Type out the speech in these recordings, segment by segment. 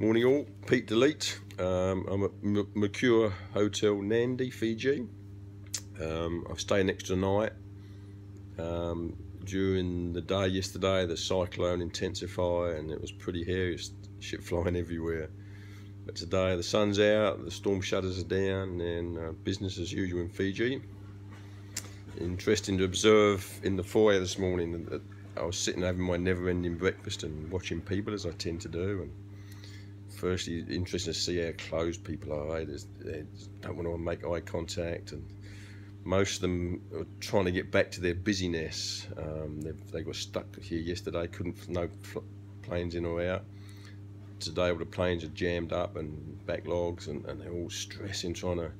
Morning all, Pete Delete. I'm at Mercure Hotel, Nandi, Fiji. I've stayed an extra night. During the day yesterday, the cyclone intensified and it was pretty hairy, shit flying everywhere. But today the sun's out, the storm shutters are down, and business as usual in Fiji. Interesting to observe in the foyer this morning that I was sitting having my never-ending breakfast and watching people, as I tend to do. And firstly, interesting to see how closed people are. They don't want to make eye contact, and most of them are trying to get back to their busyness. They got stuck here yesterday, no planes in or out. Today all the planes are jammed up and backlogs, and they're all stressing, trying to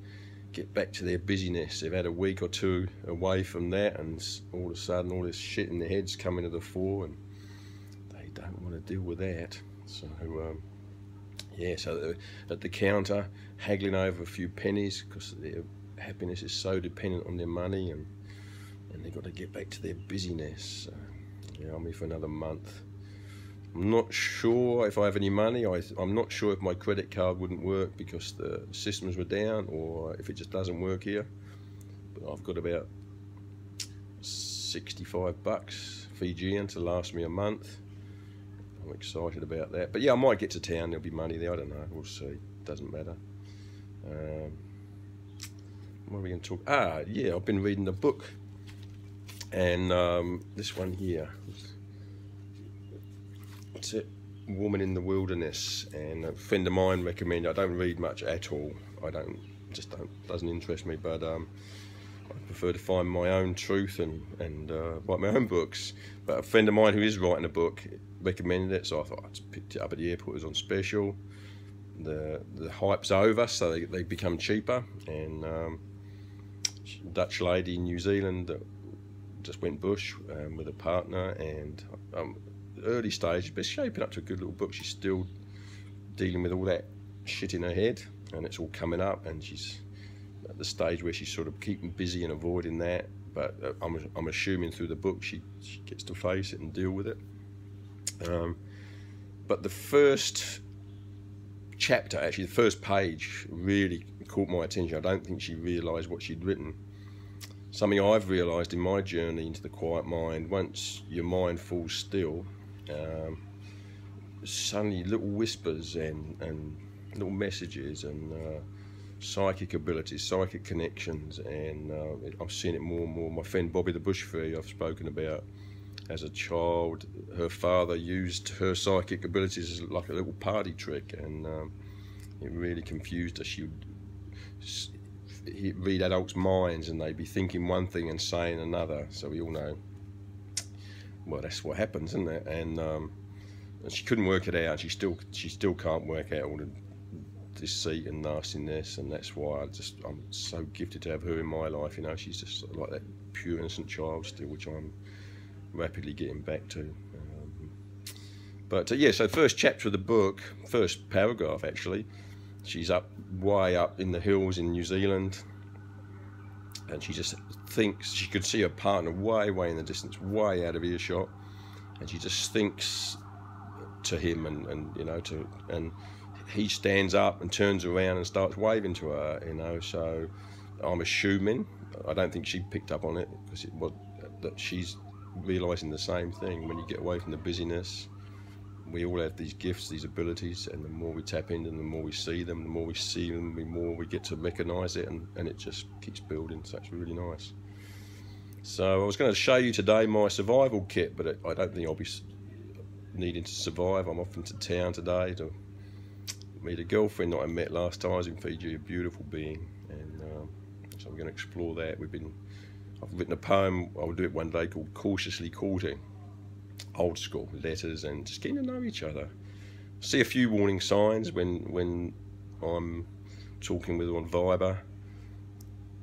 get back to their busyness. They've had a week or two away from that, and all of a sudden all this shit in their heads coming to the fore, and they don't want to deal with that. So yeah, so they're at the counter haggling over a few pennies because their happiness is so dependent on their money, and they've got to get back to their busyness. So, yeah, I'm here for another month. I'm not sure if I have any money. I'm not sure if my credit card wouldn't work because the systems were down, or if it just doesn't work here. But I've got about 65 bucks Fijian to last me a month. I'm excited about that. But yeah, I might get to town, there'll be money there, I don't know, we'll see. Doesn't matter. What are we going to talk? Yeah, I've been reading a book, and this one here. It's it, Woman in the Wilderness, and a friend of mine recommended. I don't read much at all. Doesn't interest me. But I prefer to find my own truth and write my own books. But a friend of mine who is writing a book recommended it, so I thought I just picked it up at the airport. It was on special. The hype's over, so they become cheaper. And Dutch lady in New Zealand that just went bush with a partner, and early stage, but shaping up to a good little book. She's still dealing with all that shit in her head, and it's all coming up, and she's at the stage where she's sort of keeping busy and avoiding that. But I'm assuming through the book she gets to face it and deal with it. But the first chapter, actually the first page, really caught my attention. I don't think she realised what she'd written. Something I've realised in my journey into the quiet mind: once your mind falls still, suddenly little whispers and little messages and psychic abilities, psychic connections, and I've seen it more and more. My friend Bobby the Bush Fairy, I've spoken about, as a child, her father used her psychic abilities as like a little party trick, and it really confused her. She would read adults' minds, and they'd be thinking one thing and saying another. So we all know, well, that's what happens, isn't it? And she couldn't work it out. She still can't work out all the deceit and nastiness, and that's why I'm so gifted to have her in my life. You know, she's just like that pure innocent child still, which I'm rapidly getting back to. But yeah, so first chapter of the book, first paragraph actually, she's way up in the hills in New Zealand, and she just thinks she could see her partner way in the distance, way out of earshot, and she just thinks to him, and you know, and he stands up and turns around and starts waving to her, you know. So I'm assuming, I don't think she picked up on it, because it was that she's realising the same thing. When you get away from the busyness, we all have these gifts, these abilities, and the more we tap into them, the more we see them, the more we get to recognise it, and it just keeps building. So it's really nice. So I was going to show you today my survival kit, but I don't think I'll be needing to survive. I'm off into town today to meet a girlfriend that I met last time I was in Fiji, a beautiful being, and so I'm going to explore that. I've written a poem, I'll do it one day, called Cautiously Courting. Old school letters and just getting to know each other. See a few warning signs when I'm talking with her on Viber.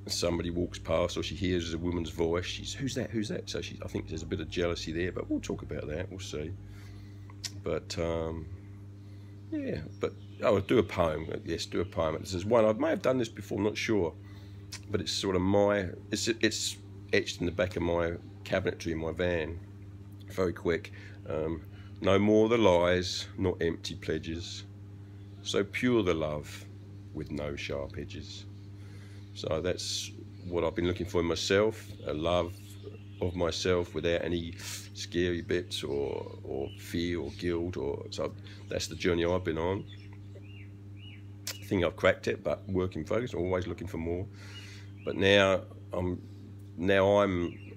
Somebody walks past, or she hears a woman's voice. She's, who's that? So I think there's a bit of jealousy there, but we'll talk about that. We'll see. But yeah. But I'll do a poem. Yes, do a poem. This is one I may have done this before. I'm not sure, but it's sort of it's etched in the back of my cabinetry in my van. Very quick. No more the lies, nor empty pledges. So pure the love with no sharp edges. So that's what I've been looking for in myself, a love of myself without any scary bits or fear or guilt. So that's the journey I've been on. I think I've cracked it, but work in progress, always looking for more. But now I'm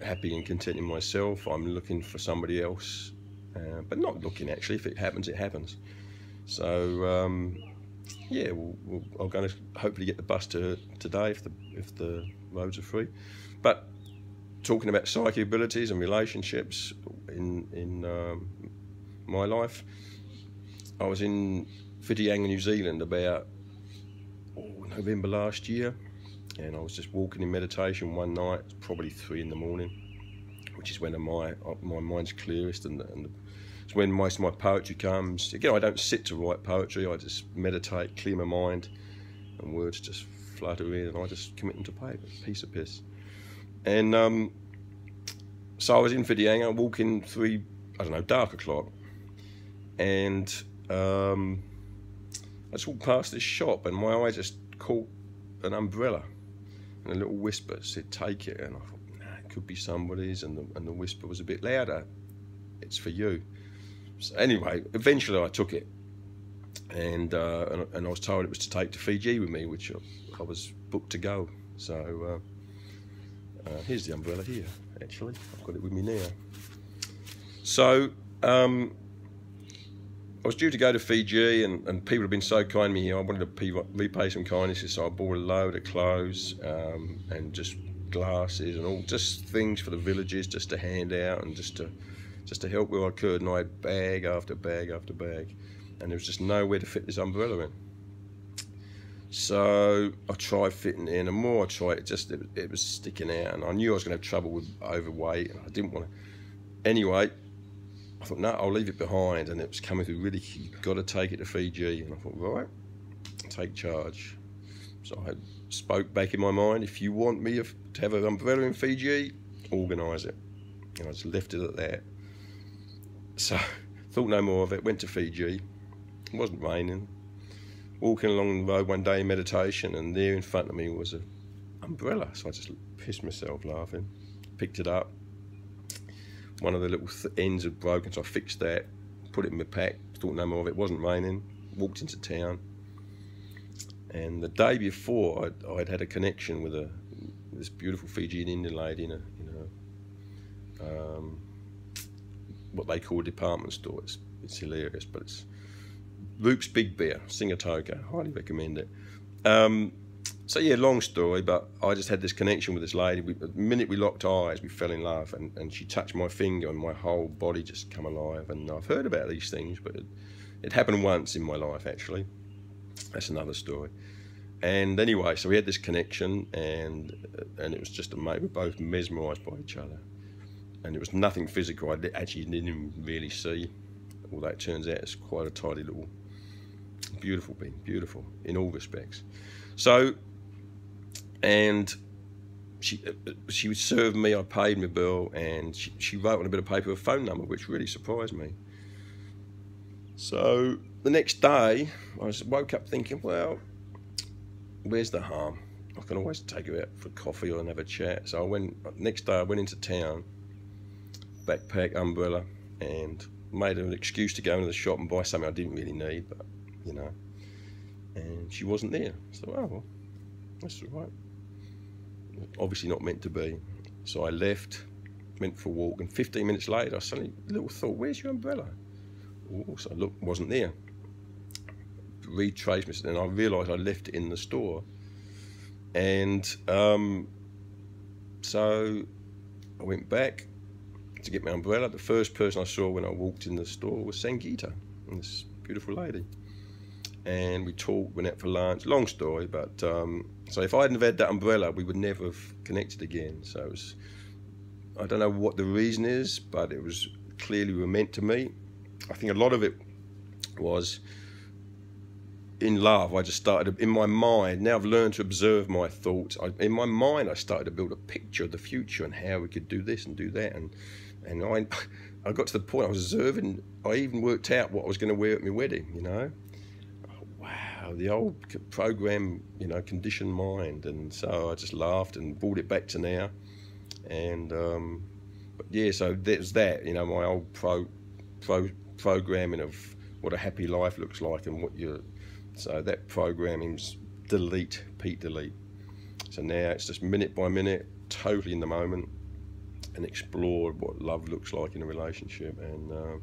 happy and content in myself. I'm looking for somebody else, but not looking actually. If it happens, it happens. So yeah, I'm going to hopefully get the bus today if the roads are free. But talking about psychic abilities and relationships in my life, I was in Whitianga, New Zealand about November last year, and I was just walking in meditation one night, probably 3 in the morning, which is when my mind's clearest, and it's when most of my poetry comes. Again, I don't sit to write poetry, I just meditate, clear my mind, and words just flutter in, and I just commit them to paper, piece of piss. And so I was in Whitianga, walking through, I don't know, dark o'clock, and I just walked past this shop, and my eye just caught an umbrella, and a little whisper said, "Take it." And I thought, nah, it could be somebody's, and the whisper was a bit louder, "It's for you." So anyway, eventually I took it, and I was told it was to take to Fiji with me, which I was booked to go. So here's the umbrella here, actually. I've got it with me now. So I was due to go to Fiji, and people have been so kind to me here. I wanted to repay some kindnesses, so I bought a load of clothes and just glasses and all, just things for the villages, just to hand out and just to help where I could. And I had bag after bag after bag, and there was just nowhere to fit this umbrella in. So I tried fitting it in, and the more I tried, it was sticking out, and I knew I was going to have trouble with overweight, and I didn't want to. Anyway, I thought, no, I'll leave it behind, and it was coming through really, you've got to take it to Fiji. And I thought, right, take charge. So I spoke back in my mind, if you want me to have an umbrella in Fiji, organise it. And I just left it at that. So thought no more of it, went to Fiji. It wasn't raining. Walking along the road one day in meditation, and there in front of me was an umbrella. So I just pissed myself laughing, picked it up. One of the little ends had broken, so I fixed that, put it in my pack, thought no more of it, wasn't raining, walked into town. And the day before, I'd had a connection with this beautiful Fijian Indian lady in a what they call a department store. It's hilarious, but it's Luke's Big Bear, Singatoka, highly recommend it. So yeah, long story, but I just had this connection with this lady. The minute we locked eyes, we fell in love, and she touched my finger, and my whole body just come alive. And I've heard about these things, but it happened once in my life, actually. That's another story. And anyway, so we had this connection, and it was just amazing. We were both mesmerised by each other, and it was nothing physical. I actually didn't even really see, although it turns out it's quite a tidy little, beautiful being, beautiful in all respects. So, and she would serve me, I paid my bill, and she wrote on a bit of paper a phone number, which really surprised me. So the next day, I woke up thinking, well, where's the harm? I can always take her out for coffee or have a chat. So next day I went into town, backpack, umbrella, and made an excuse to go into the shop and buy something I didn't really need, but, you know. And she wasn't there. So, oh, well, that's all right. Obviously not meant to be. So I left, went for a walk, and 15 minutes later, I suddenly little thought, where's your umbrella? Oh, so I looked, wasn't there. Retraced myself, and I realised I left it in the store. And so I went back to get my umbrella. The first person I saw when I walked in the store was Sangeeta, this beautiful lady. And we talked, went out for lunch. Long story, but so if I hadn't have had that umbrella, we would never have connected again. So it was, I don't know what the reason is, but it was clearly we were meant to meet. I think a lot of it was in love. I just started, in my mind, now I've learned to observe my thoughts. In my mind, I started to build a picture of the future and how we could do this and do that. And I got to the point I was observing, I even worked out what I was going to wear at my wedding, you know. Oh, wow. the old program, you know, conditioned mind. And so I just laughed and brought it back to now. And but yeah, so there's that, you know, my old programming of what a happy life looks like and what you're, so that programming's delete, Pete delete. So now it's just minute by minute, totally in the moment, and explore what love looks like in a relationship. And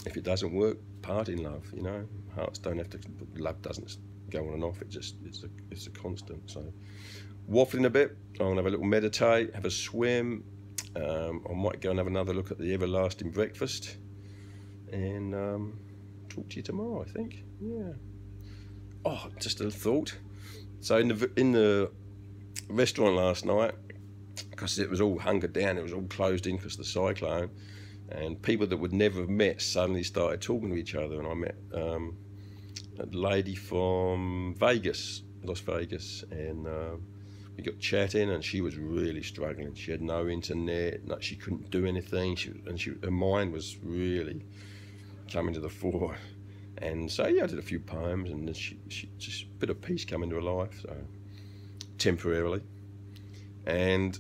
if it doesn't work, part in love, you know. Hearts don't have to, love doesn't go on and off, it's a constant. So waffling a bit, I'm gonna have a little meditate, have a swim. I might go and have another look at the everlasting breakfast, and talk to you tomorrow, I think. Yeah. Oh, just a thought. So in the restaurant last night, because it was all hunkered down, it was all closed in because of the cyclone, and people that would never have met suddenly started talking to each other. And I met a lady from Vegas, Las Vegas, and we got chatting, and she was really struggling. She had no internet, she couldn't do anything, her mind was really coming to the fore. And so yeah, I did a few poems, and she just a bit of peace come into her life, so temporarily. And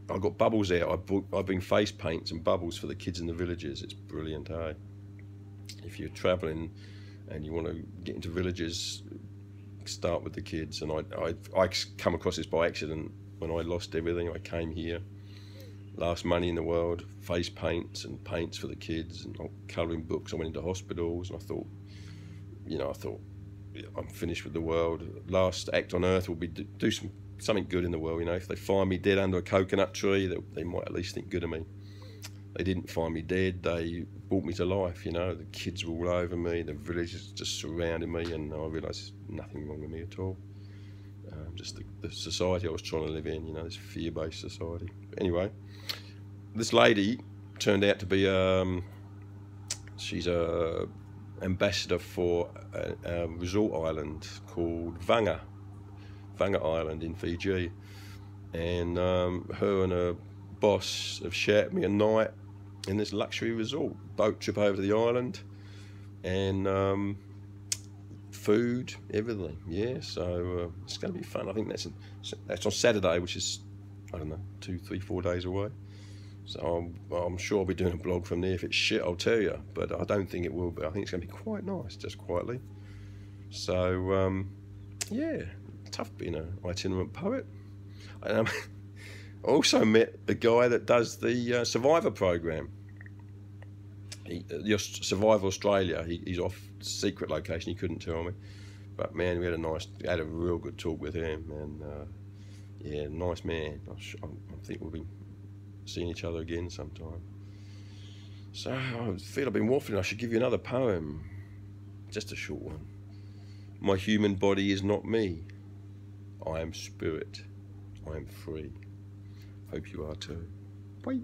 I got bubbles out. I've been face paints and bubbles for the kids in the villages. It's brilliant, eh? If you're travelling and you want to get into villages, start with the kids. And I come across this by accident when I lost everything. I came here, last money in the world, face paints and paints for the kids, and colouring books. I went into hospitals, and I thought, I'm finished with the world. Last act on earth will be do something good in the world. You know, if they find me dead under a coconut tree, they might at least think good of me. They didn't find me dead. They brought me to life. You know, the kids were all over me. The villagers just surrounded me, and I realised there's nothing wrong with me at all. Just the society I was trying to live in. You know, this fear-based society. Anyway, this lady turned out to be she's a ambassador for a resort island called Vanga Island in Fiji, and her and her boss have shared me a night in this luxury resort, boat trip over to the island, and food, everything. Yeah, so it's going to be fun. I think that's on Saturday, which is, I don't know, 2, 3, 4 days away. So I'm sure I'll be doing a blog from there. If it's shit, I'll tell you, but I don't think it will be. I think it's going to be quite nice, just quietly. So yeah, tough being an itinerant poet. I also met a guy that does the Survivor program. Survivor Australia. He's off secret location. He couldn't tell me, but man, we had a real good talk with him, and yeah, nice man. I think we'll be seeing each other again sometime. So I feel I've been waffling. I should give you another poem, just a short one. My human body is not me. I am spirit. I am free. Hope you are too. Bye.